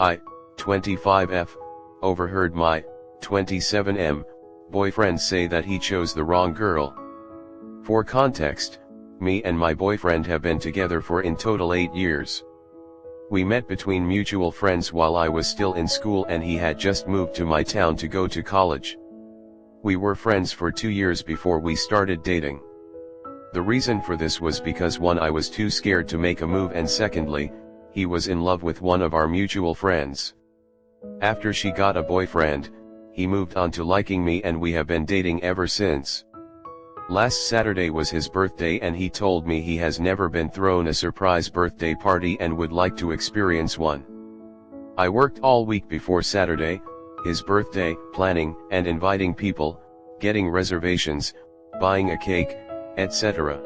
I, 25F, overheard my 27M boyfriend say that he chose the wrong girl. For context, me and my boyfriend have been together for in total 8 years. We met between mutual friends while I was still in school and he had just moved to my town to go to college. We were friends for 2 years before we started dating. The reason for this was because one, I was too scared to make a move, and secondly, he was in love with one of our mutual friends. After she got a boyfriend, he moved on to liking me and we have been dating ever since. Last Saturday was his birthday and he told me he has never been thrown a surprise birthday party and would like to experience one. I worked all week before Saturday, his birthday, planning and inviting people, getting reservations, buying a cake, etc.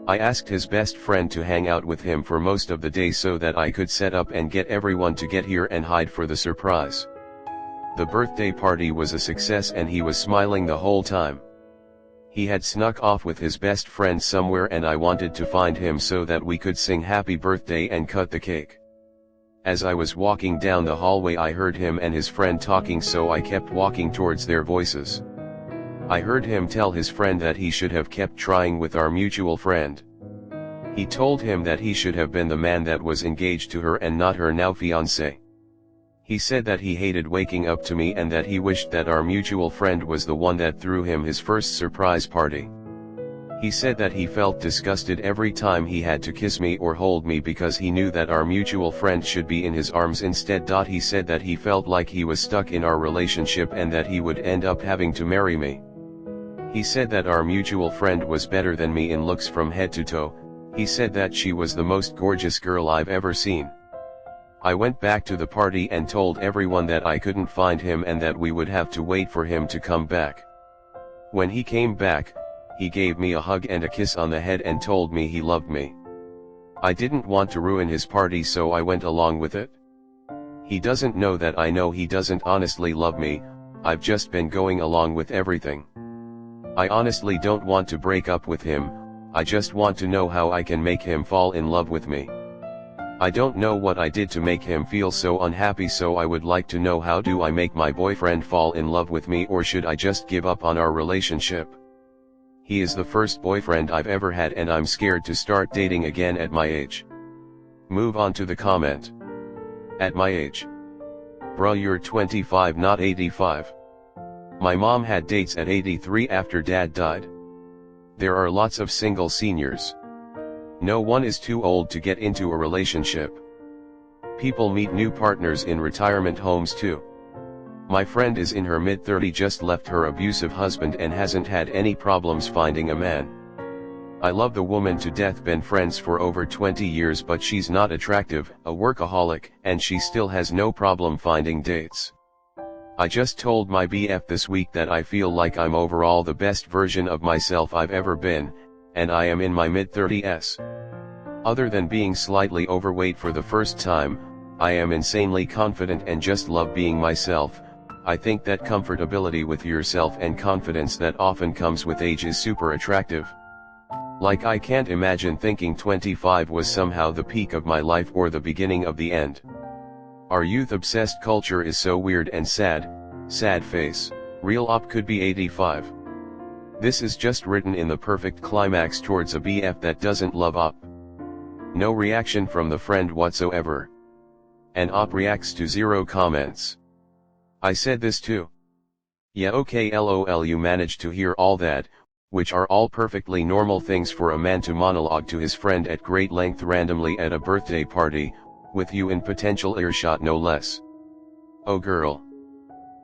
I asked his best friend to hang out with him for most of the day so that I could set up and get everyone to get here and hide for the surprise. The birthday party was a success and he was smiling the whole time. He had snuck off with his best friend somewhere and I wanted to find him so that we could sing happy birthday and cut the cake. As I was walking down the hallway I heard him and his friend talking, so I kept walking towards their voices. I heard him tell his friend that he should have kept trying with our mutual friend. He told him that he should have been the man that was engaged to her and not her now fiancé. He said that he hated waking up to me and that he wished that our mutual friend was the one that threw him his first surprise party. He said that he felt disgusted every time he had to kiss me or hold me because he knew that our mutual friend should be in his arms instead. He said that he felt like he was stuck in our relationship and that he would end up having to marry me. He said that our mutual friend was better than me in looks from head to toe. He said that she was the most gorgeous girl I've ever seen. I went back to the party and told everyone that I couldn't find him and that we would have to wait for him to come back. When he came back, he gave me a hug and a kiss on the head and told me he loved me. I didn't want to ruin his party, so I went along with it. He doesn't know that I know he doesn't honestly love me. I've just been going along with everything. I honestly don't want to break up with him. I just want to know how I can make him fall in love with me. I don't know what I did to make him feel so unhappy, so I would like to know, how do I make my boyfriend fall in love with me, or should I just give up on our relationship? He is the first boyfriend I've ever had and I'm scared to start dating again at my age. Move on to the comment. At my age. Bruh, you're 25 not 85. My mom had dates at 83 after dad died. There are lots of single seniors. No one is too old to get into a relationship. People meet new partners in retirement homes too. My friend is in her mid-30s, just left her abusive husband and hasn't had any problems finding a man. I love the woman to death, been friends for over 20 years, but she's not attractive, a workaholic, and she still has no problem finding dates. I just told my BF this week that I feel like I'm overall the best version of myself I've ever been, and I am in my mid-30s. Other than being slightly overweight for the first time, I am insanely confident and just love being myself. I think that comfortability with yourself and confidence that often comes with age is super attractive. Like, I can't imagine thinking 25 was somehow the peak of my life or the beginning of the end. Our youth-obsessed culture is so weird and sad. Sad face. Real op could be 85. This is just written in the perfect climax towards a BF that doesn't love op. No reaction from the friend whatsoever. And op reacts to 0 comments. I said this too. Yeah, okay, lol, you managed to hear all that, which are all perfectly normal things for a man to monologue to his friend at great length randomly at a birthday party, with you in potential earshot no less. Oh girl.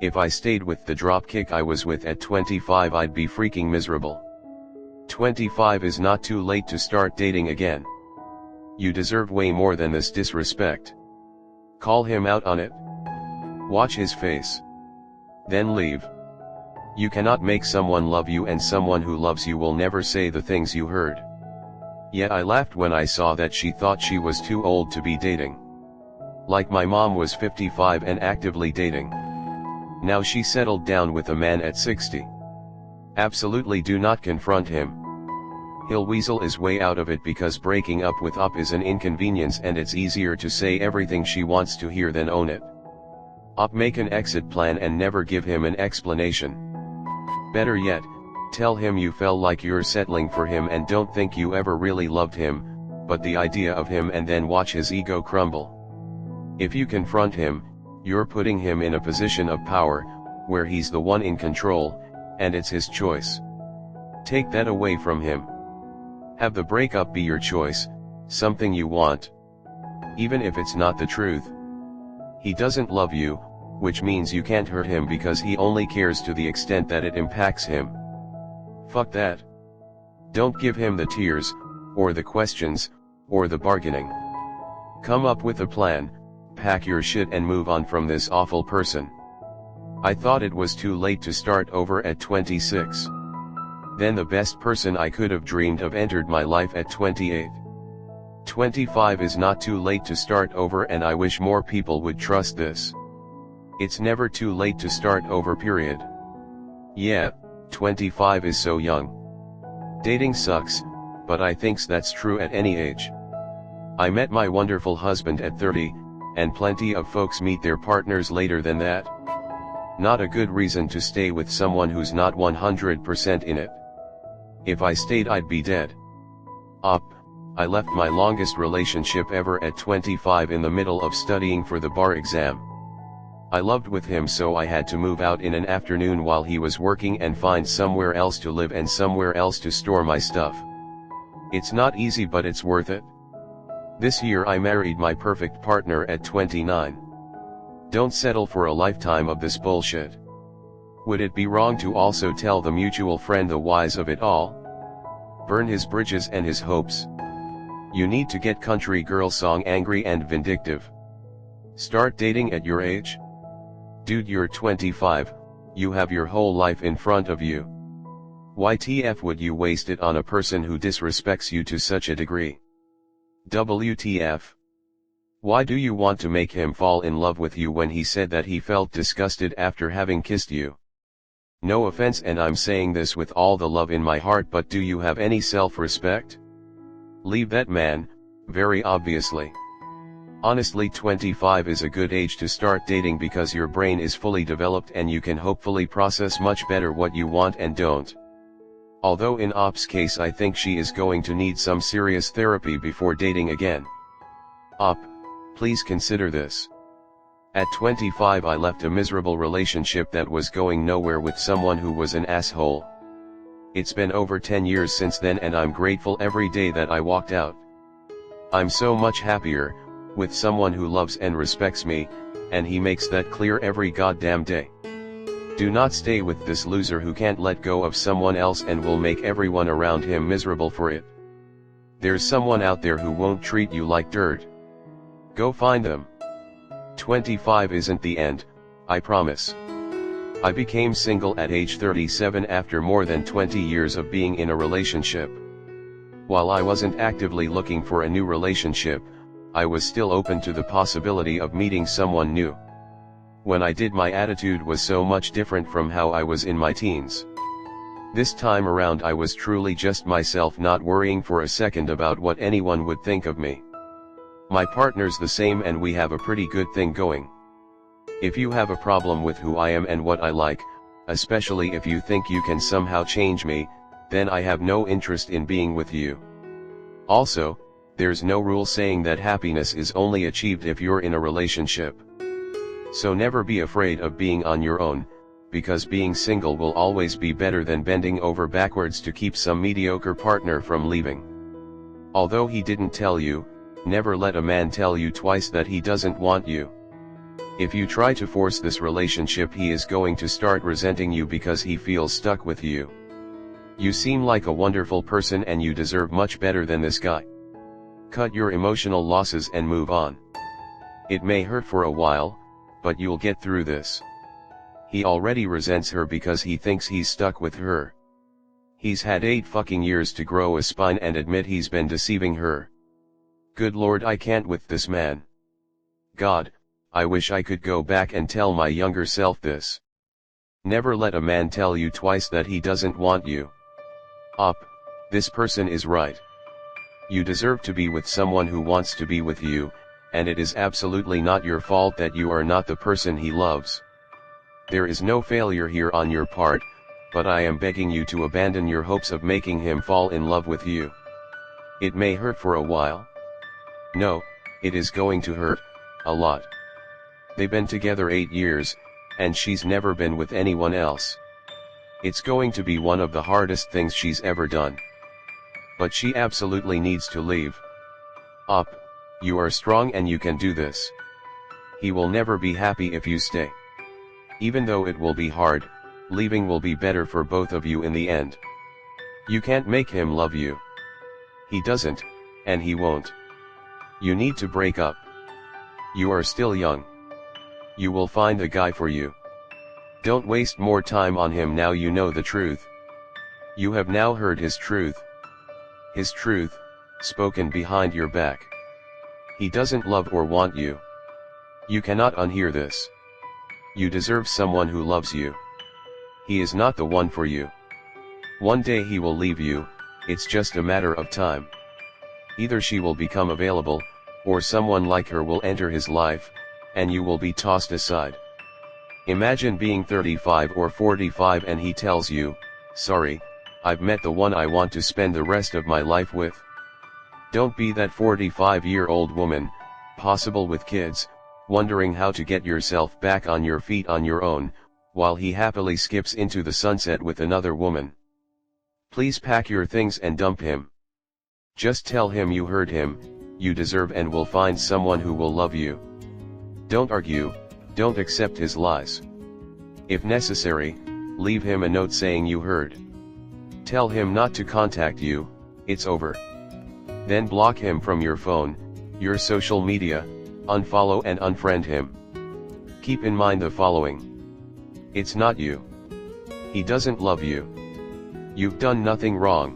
If I stayed with the dropkick I was with at 25, I'd be freaking miserable. 25 is not too late to start dating again. You deserve way more than this disrespect. Call him out on it. Watch his face. Then leave. You cannot make someone love you, and someone who loves you will never say the things you heard. Yeah, I laughed when I saw that she thought she was too old to be dating. Like my mom was 55 and actively dating. Now she settled down with a man at 60. Absolutely do not confront him. He'll weasel his way out of it because breaking up with Up is an inconvenience and it's easier to say everything she wants to hear than own it. Up make an exit plan and never give him an explanation. Better yet, tell him you felt like you're settling for him and don't think you ever really loved him, but the idea of him, and then watch his ego crumble. If you confront him, you're putting him in a position of power, where he's the one in control, and it's his choice. Take that away from him. Have the breakup be your choice, something you want. Even if it's not the truth. He doesn't love you, which means you can't hurt him because he only cares to the extent that it impacts him. Fuck that. Don't give him the tears, or the questions, or the bargaining. Come up with a plan, pack your shit and move on from this awful person. I thought it was too late to start over at 26. Then the best person I could have dreamed of entered my life at 28. 25 is not too late to start over, and I wish more people would trust this. It's never too late to start over, period. Yeah, 25 is so young. Dating sucks, but I thinks that's true at any age. I met my wonderful husband at 30, and plenty of folks meet their partners later than that. Not a good reason to stay with someone who's not 100% in it. If I stayed, I'd be dead. I left my longest relationship ever at 25 in the middle of studying for the bar exam. I loved with him, so I had to move out in an afternoon while he was working and find somewhere else to live and somewhere else to store my stuff. It's not easy, but it's worth it. This year I married my perfect partner at 29. Don't settle for a lifetime of this bullshit. Would it be wrong to also tell the mutual friend the whys of it all? Burn his bridges and his hopes. You need to get country girl song angry and vindictive. Start dating at your age? Dude, you're 25, you have your whole life in front of you. WTF would you waste it on a person who disrespects you to such a degree? WTF? Why do you want to make him fall in love with you when he said that he felt disgusted after having kissed you? No offense, and I'm saying this with all the love in my heart, but do you have any self-respect? Leave that man, very obviously. Honestly, 25 is a good age to start dating because your brain is fully developed and you can hopefully process much better what you want and don't. Although in Op's case I think she is going to need some serious therapy before dating again. Op, please consider this. At 25 I left a miserable relationship that was going nowhere with someone who was an asshole. It's been over 10 years since then and I'm grateful every day that I walked out. I'm so much happier, with someone who loves and respects me, and he makes that clear every goddamn day. Do not stay with this loser who can't let go of someone else and will make everyone around him miserable for it. There's someone out there who won't treat you like dirt. Go find them. 25 isn't the end, I promise. I became single at age 37 after more than 20 years of being in a relationship. While I wasn't actively looking for a new relationship, I was still open to the possibility of meeting someone new. When I did, my attitude was so much different from how I was in my teens. This time around I was truly just myself, not worrying for a second about what anyone would think of me. My partner's the same and we have a pretty good thing going. If you have a problem with who I am and what I like, especially if you think you can somehow change me, then I have no interest in being with you. Also, there's no rule saying that happiness is only achieved if you're in a relationship. So never be afraid of being on your own, because being single will always be better than bending over backwards to keep some mediocre partner from leaving. Although he didn't tell you, never let a man tell you twice that he doesn't want you. If you try to force this relationship, he is going to start resenting you because he feels stuck with you. You seem like a wonderful person and you deserve much better than this guy. Cut your emotional losses and move on. It may hurt for a while, but you'll get through this. He already resents her because he thinks he's stuck with her. He's had 8 fucking years to grow a spine and admit he's been deceiving her. Good Lord, I can't with this man. God, I wish I could go back and tell my younger self this. Never let a man tell you twice that he doesn't want you. Op, This person is right. You deserve to be with someone who wants to be with you, and it is absolutely not your fault that you are not the person he loves. There is no failure here on your part, but I am begging you to abandon your hopes of making him fall in love with you. It may hurt for a while. No, it is going to hurt, a lot. They've been together 8 years, and she's never been with anyone else. It's going to be one of the hardest things she's ever done. But she absolutely needs to leave. Up, you are strong and you can do this. He will never be happy if you stay. Even though it will be hard, leaving will be better for both of you in the end. You can't make him love you. He doesn't, and he won't. You need to break up. You are still young. You will find a guy for you. Don't waste more time on him now you know the truth. You have now heard his truth. His truth, spoken behind your back. He doesn't love or want you. You cannot unhear this. You deserve someone who loves you. He is not the one for you. One day he will leave you, it's just a matter of time. Either she will become available, or someone like her will enter his life, and you will be tossed aside. Imagine being 35 or 45 and he tells you, "Sorry, I've met the one I want to spend the rest of my life with." Don't be that 45-year-old woman, possible with kids, wondering how to get yourself back on your feet on your own, while he happily skips into the sunset with another woman. Please pack your things and dump him. Just tell him you heard him, you deserve and will find someone who will love you. Don't argue, don't accept his lies. If necessary, leave him a note saying you heard. Tell him not to contact you, it's over. Then block him from your phone, your social media, unfollow and unfriend him. Keep in mind the following. It's not you. He doesn't love you. You've done nothing wrong.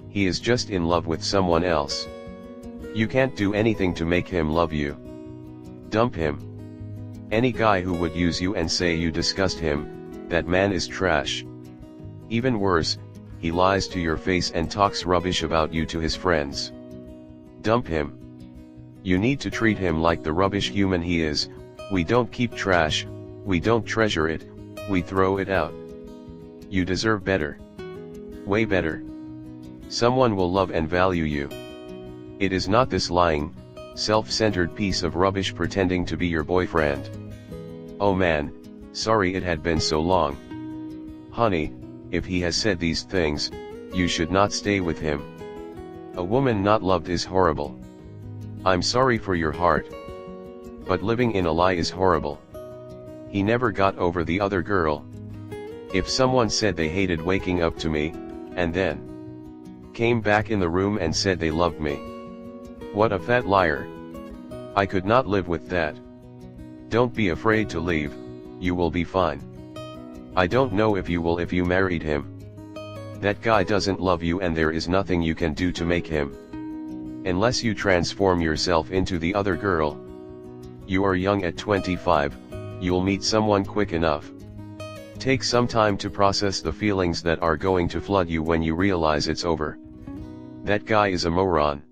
He is just in love with someone else. You can't do anything to make him love you. Dump him. Any guy who would use you and say you disgust him, that man is trash. Even worse, he lies to your face and talks rubbish about you to his friends. Dump him. You need to treat him like the rubbish human he is. We don't keep trash, we don't treasure it, we throw it out. You deserve better. Way better. Someone will love and value you. It is not this lying, self-centered piece of rubbish pretending to be your boyfriend. Oh man, sorry it had been so long. Honey, if he has said these things, you should not stay with him. A woman not loved is horrible. I'm sorry for your heart. But living in a lie is horrible. He never got over the other girl. If someone said they hated waking up to me, and then came back in the room and said they loved me. What a fat liar. I could not live with that. Don't be afraid to leave, you will be fine. I don't know if you will if you married him. That guy doesn't love you and there is nothing you can do to make him. Unless you transform yourself into the other girl. You are young at 25, you'll meet someone quick enough. Take some time to process the feelings that are going to flood you when you realize it's over. That guy is a moron.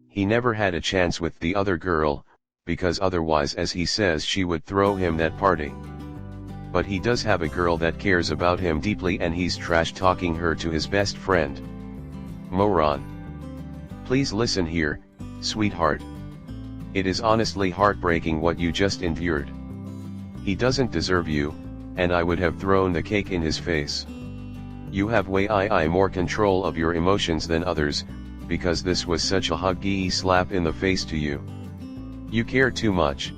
He never had a chance with the other girl, because otherwise as he says she would throw him that party. But he does have a girl that cares about him deeply and he's trash talking her to his best friend. Moron. Please listen here, sweetheart. It is honestly heartbreaking what you just endured. He doesn't deserve you, and I would have thrown the cake in his face. You have way more control of your emotions than others, because this was such a huggy slap in the face to you. You care too much.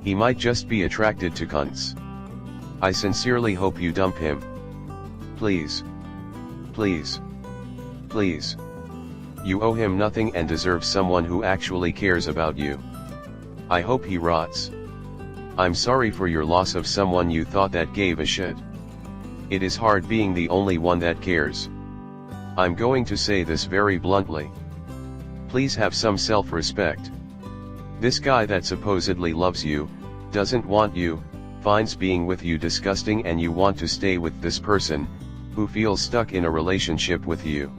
He might just be attracted to cunts. I sincerely hope you dump him. Please. Please. Please. You owe him nothing and deserve someone who actually cares about you. I hope he rots. I'm sorry for your loss of someone you thought that gave a shit. It is hard being the only one that cares. I'm going to say this very bluntly. Please have some self-respect. This guy that supposedly loves you, doesn't want you, finds being with you disgusting and you want to stay with this person, who feels stuck in a relationship with you.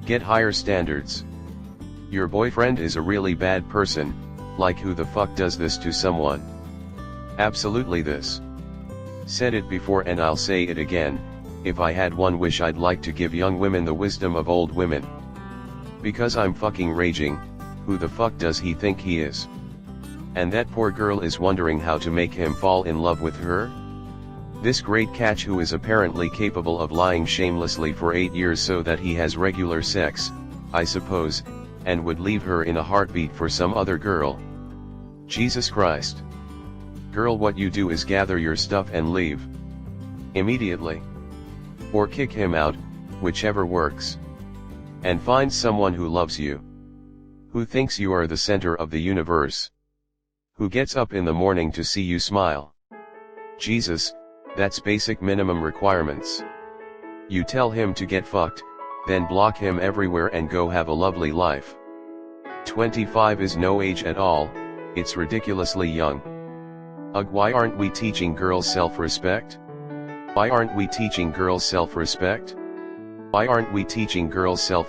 Get higher standards. Your boyfriend is a really bad person, like who the fuck does this to someone? Absolutely this. Said it before and I'll say it again, if I had one wish I'd like to give young women the wisdom of old women. Because I'm fucking raging, who the fuck does he think he is? And that poor girl is wondering how to make him fall in love with her? This great catch who is apparently capable of lying shamelessly for 8 years so that he has regular sex, I suppose, and would leave her in a heartbeat for some other girl. Jesus Christ. Girl, what you do is gather your stuff and leave. Immediately. Or kick him out, whichever works. And find someone who loves you. Who thinks you are the center of the universe. Who gets up in the morning to see you smile. Jesus, that's basic minimum requirements. You tell him to get fucked, then block him everywhere and go have a lovely life. 25 is no age at all, it's ridiculously young. Ugh, why aren't we teaching girls self-respect? Why aren't we teaching girls self-respect? Why aren't we teaching girls self